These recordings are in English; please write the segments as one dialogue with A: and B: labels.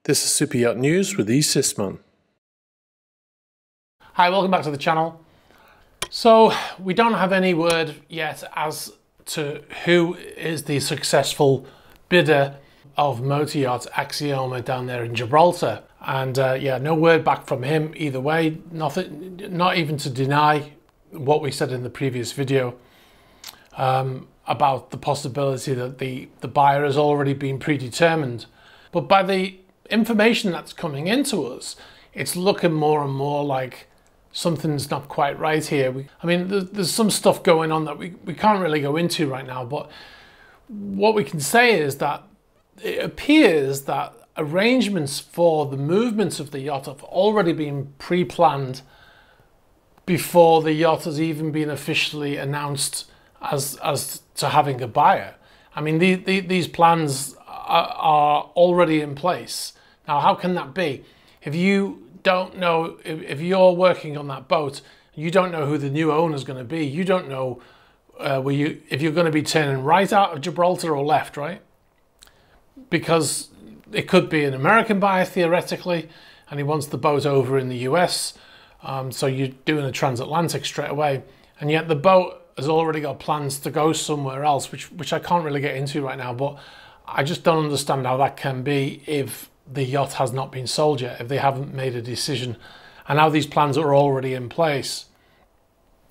A: This is Super Yacht News with Sisman.
B: Hi, welcome back to the channel. So we don't have any word yet as to who is the successful bidder of motor yacht Axioma down there in Gibraltar. And yeah, no word back from him either way. Nothing, not even to deny what we said in the previous video about the possibility that the buyer has already been predetermined. But by the information that's coming into us, it's looking more and more like something's not quite right here. I mean, there's some stuff going on that we can't really go into right now, but what we can say is that it appears that arrangements for the movements of the yacht have already been pre-planned before the yacht has even been officially announced as to having a buyer. I mean, these plans are already in place. Now, how can that be? If you don't know, if you're working on that boat, you don't know who the new owner is going to be. You don't know if you're going to be turning right out of Gibraltar or left, right? Because it could be an American buyer theoretically, and he wants the boat over in the US. So you're doing a transatlantic straight away, and yet the boat has already got plans to go somewhere else, which I can't really get into right now. But I just don't understand how that can be if the yacht has not been sold yet, if they haven't made a decision, and how these plans are already in place.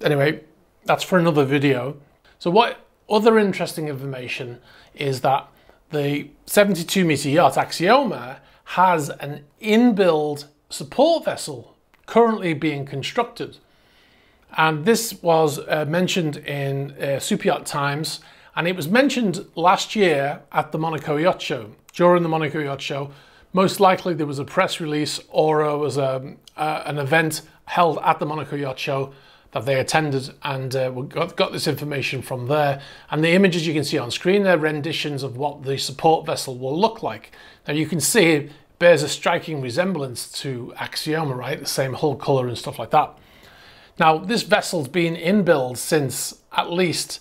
B: Anyway, that's for another video. So what other interesting information is that the 72-meter yacht Axioma has an inbuilt support vessel currently being constructed. And this was mentioned in Superyacht Times, and it was mentioned last year at the Monaco Yacht Show. During the Monaco Yacht Show, most likely there was a press release or it was an event held at the Monaco Yacht Show that they attended, and got this information from there. And the images you can see on screen are renditions of what the support vessel will look like. Now you can see it bears a striking resemblance to Axioma, right? The same hull colour and stuff like that. Now this vessel's been in build since at least,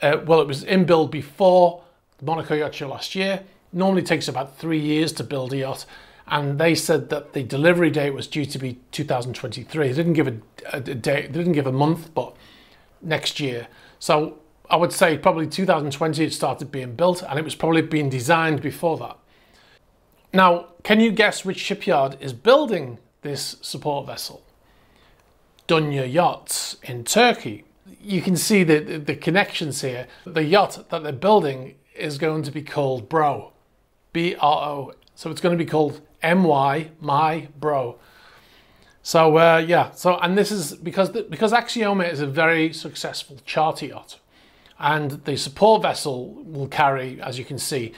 B: well, it was in build before the Monaco Yacht Show last year. Normally takes about 3 years to build a yacht, and they said that the delivery date was due to be 2023. They didn't give a date, they didn't give a month, but next year. So I would say probably 2020 it started being built, and it was probably being designed before that. Now, can you guess which shipyard is building this support vessel? Dunya Yachts in Turkey. You can see the connections here. The yacht that they're building is going to be called Bro. B-R-O. So it's going to be called M-Y, My Bro. So yeah, so, and this is because Axioma is a very successful charter yacht, and the support vessel will carry, as you can see,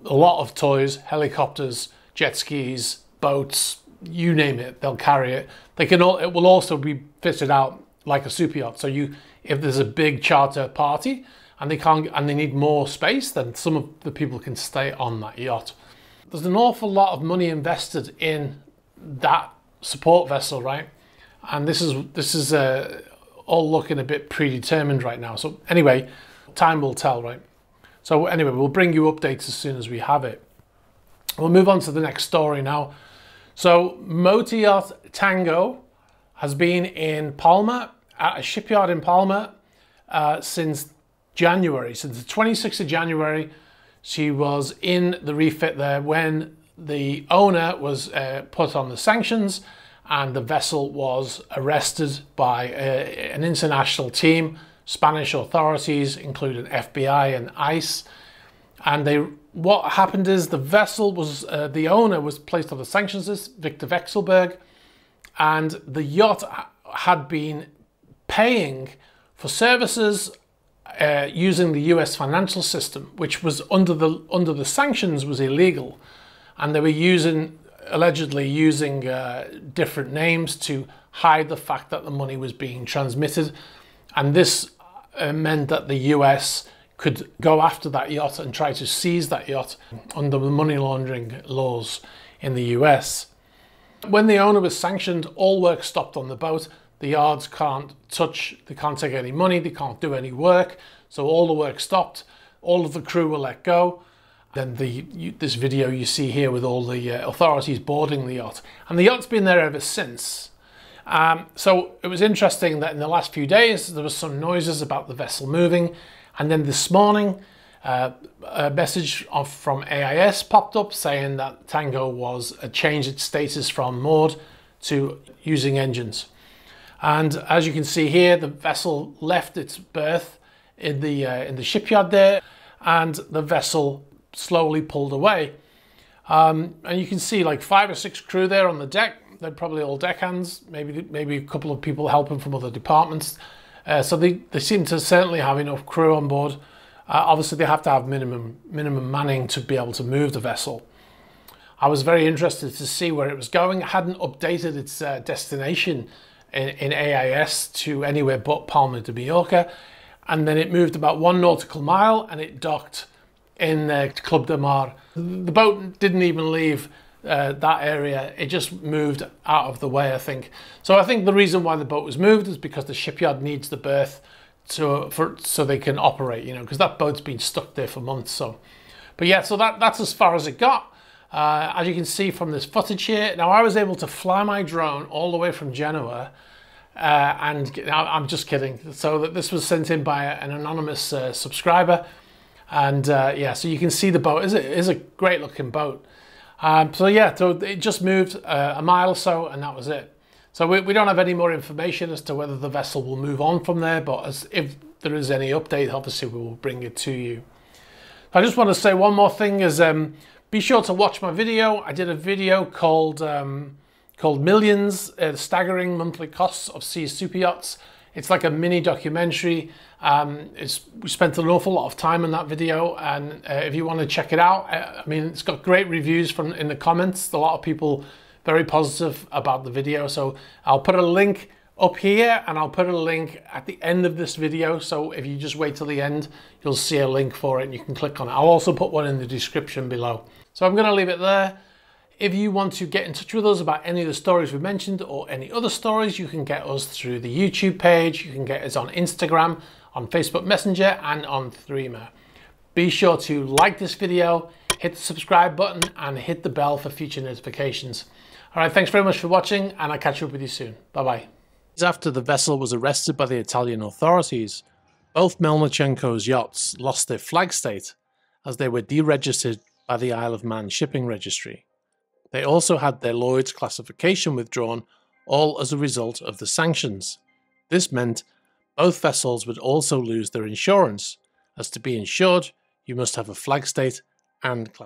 B: a lot of toys, helicopters, jet skis, boats, you name it, they'll carry it. It will also be fitted out like a super yacht. So if there's a big charter party and they need more space, then some of the people can stay on that yacht. There's an awful lot of money invested in that support vessel, right? And this is all looking a bit predetermined right now. So anyway, time will tell, right? So anyway, we'll bring you updates as soon as we have it. We'll move on to the next story now. So motor yacht Tango has been in Palma, at a shipyard in Palma, since January. Since the 26th of January, she was in the refit there when the owner was put on the sanctions, and the vessel was arrested by an international team, Spanish authorities, including FBI and ICE. And what happened is the vessel was, the owner was placed on the sanctions list, Victor Vekselberg, and the yacht had been paying for services using the US financial system, which was under the sanctions was illegal, and they were allegedly using different names to hide the fact that the money was being transmitted, and this meant that the US could go after that yacht and try to seize that yacht under the money laundering laws in the US. When the owner was sanctioned, all work stopped on the boat. The yards can't touch, they can't take any money, they can't do any work, so all the work stopped. All of the crew were let go. Then this video you see here with all the authorities boarding the yacht. And the yacht's been there ever since. So it was interesting that in the last few days there was some noises about the vessel moving, and then this morning a message from AIS popped up saying that Tango was changed its status from moored to using engines. And as you can see here, the vessel left its berth in the shipyard there, and the vessel slowly pulled away. And you can see like 5 or 6 crew there on the deck. They're probably all deckhands, maybe a couple of people helping from other departments. So they seem to certainly have enough crew on board. Obviously they have to have minimum manning to be able to move the vessel. I was very interested to see where it was going. It hadn't updated its destination in AIS to anywhere but Palma de Mallorca. And then it moved about 1 nautical mile and it docked in Club de Mar. The boat didn't even leave that area. It just moved out of the way, I think. So I think the reason why the boat was moved is because the shipyard needs the berth so they can operate, you know, because that boat's been stuck there for months. So, but yeah, so that's as far as it got. As you can see from this footage here, now I was able to fly my drone all the way from Genoa. And I'm just kidding. So that this was sent in by an anonymous subscriber. And yeah, so you can see the boat. It is a great looking boat. So yeah, so it just moved a mile or so and that was it. So we don't have any more information as to whether the vessel will move on from there, but if there is any update, obviously we will bring it to you. I just want to say one more thing is be sure to watch my video. I did a video called Millions, Staggering Monthly Costs of Sea Superyachts. It's like a mini documentary. We spent an awful lot of time in that video, and if you want to check it out, I mean, it's got great reviews in the comments. A lot of people very positive about the video. So I'll put a link up here and I'll put a link at the end of this video. So if you just wait till the end, you'll see a link for it and you can click on it. I'll also put one in the description below. So I'm going to leave it there. If you want to get in touch with us about any of the stories we mentioned or any other stories, you can get us through the YouTube page. You can get us on Instagram, on Facebook Messenger, and on Threema. Be sure to like this video, hit the subscribe button, and hit the bell for future notifications. All right, thanks very much for watching, and I'll catch up with you soon. Bye-bye. After the vessel was arrested by the Italian authorities, both Melnichenko's yachts lost their flag state as they were deregistered by the Isle of Man Shipping Registry. They also had their Lloyd's classification withdrawn, all as a result of the sanctions. This meant both vessels would also lose their insurance, as to be insured, you must have a flag state and class.